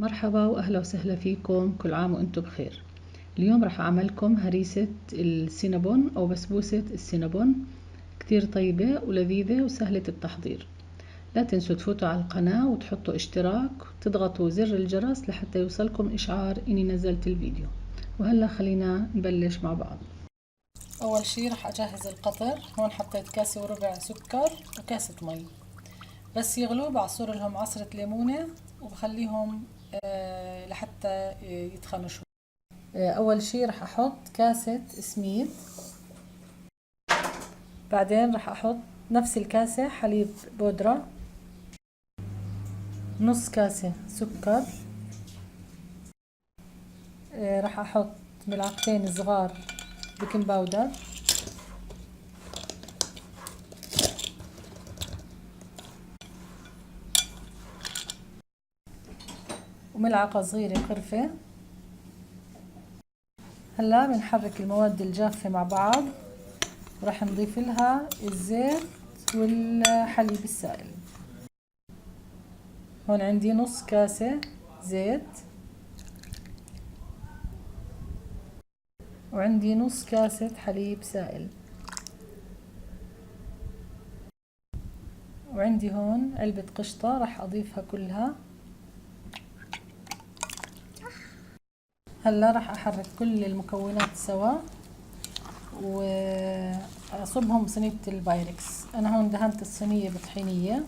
مرحبا واهلا وسهلا فيكم، كل عام وانتم بخير. اليوم راح اعملكم هريسة السينابون او بسبوسة السينابون، كتير طيبة ولذيذة وسهلة التحضير. لا تنسوا تفوتوا على القناة وتحطوا اشتراك وتضغطوا زر الجرس لحتى يوصلكم اشعار اني نزلت الفيديو. وهلا خلينا نبلش مع بعض. اول شي راح اجهز القطر. هون حطيت كاسة وربع سكر وكاسة مي، بس يغلوا بعصر لهم عصرة ليمونة وبخليهم لحتى يتخنوا شوي. اول شي راح احط كاسة سميد، بعدين راح احط نفس الكاسة حليب بودرة، نص كاسة سكر، راح احط ملعقتين صغار بيكنج باودر، وملعقة صغيرة قرفة. هلا بنحرك المواد الجافة مع بعض، وراح نضيف لها الزيت والحليب السائل. هون عندي نص كاسة زيت، وعندي نص كاسة حليب سائل، وعندي هون علبة قشطة راح أضيفها كلها. هلا راح أحرك كل المكونات سوا وأصبهم بصينية البايركس. أنا هون دهنت الصينية بطحينية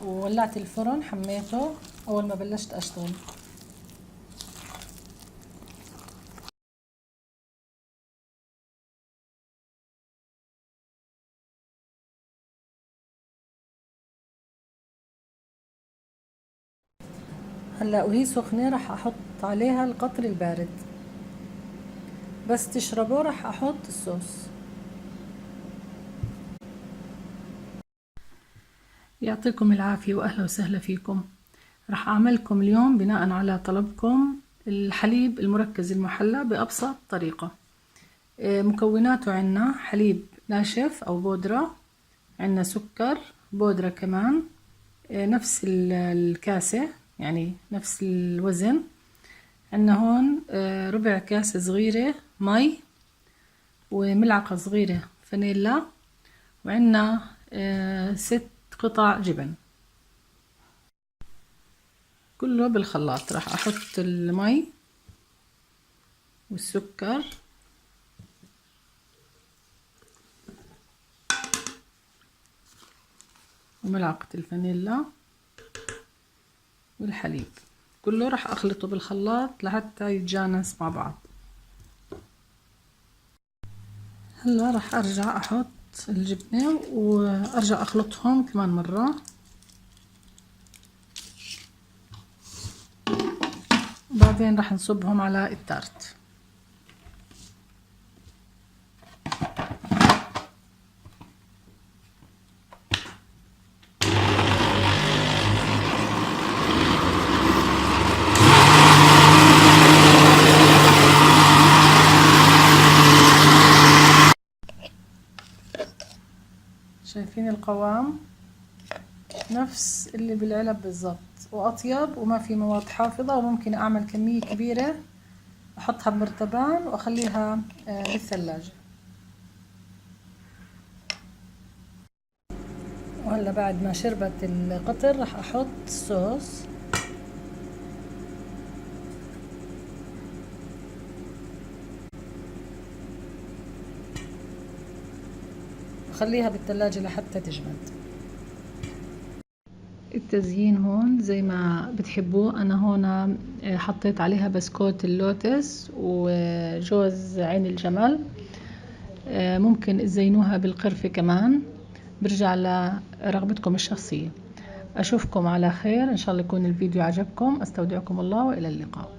وولعت الفرن، حميته أول ما بلشت أشتغل. هلا وهي سخنة راح أحط عليها القطر البارد، بس تشربه راح أحط الصوص. يعطيكم العافية وأهلا وسهلا فيكم. راح أعملكم اليوم بناء على طلبكم الحليب المركز المحلى بأبسط طريقة. مكوناته عنا حليب ناشف أو بودرة، عنا سكر بودرة كمان نفس الكاسة، يعني نفس الوزن. عنا هون ربع كاسة صغيرة مي، وملعقة صغيرة فانيلا، وعنا 6 قطع جبن. كله بالخلاط. راح احط المي والسكر وملعقة الفانيلا والحليب، كله راح اخلطه بالخلاط لحتى يتجانس مع بعض. هلا راح ارجع احط الجبنة وارجع اخلطهم كمان مرة، وبعدين راح نصبهم على التارت. شايفين القوام؟ نفس اللي بالعلب بالضبط واطيب وما في مواد حافظة، وممكن اعمل كمية كبيرة احطها بمرتبان واخليها بالثلاجة. وهلا بعد ما شربت القطر راح احط صوص. وخليها بالثلاجة لحتى تجمد. التزيين هون زي ما بتحبوه. انا هون حطيت عليها بسكوت اللوتس وجوز عين الجمل، ممكن تزينوها بالقرفة كمان، برجع لرغبتكم الشخصية. اشوفكم على خير ان شاء الله يكون الفيديو عجبكم. استودعكم الله والى اللقاء.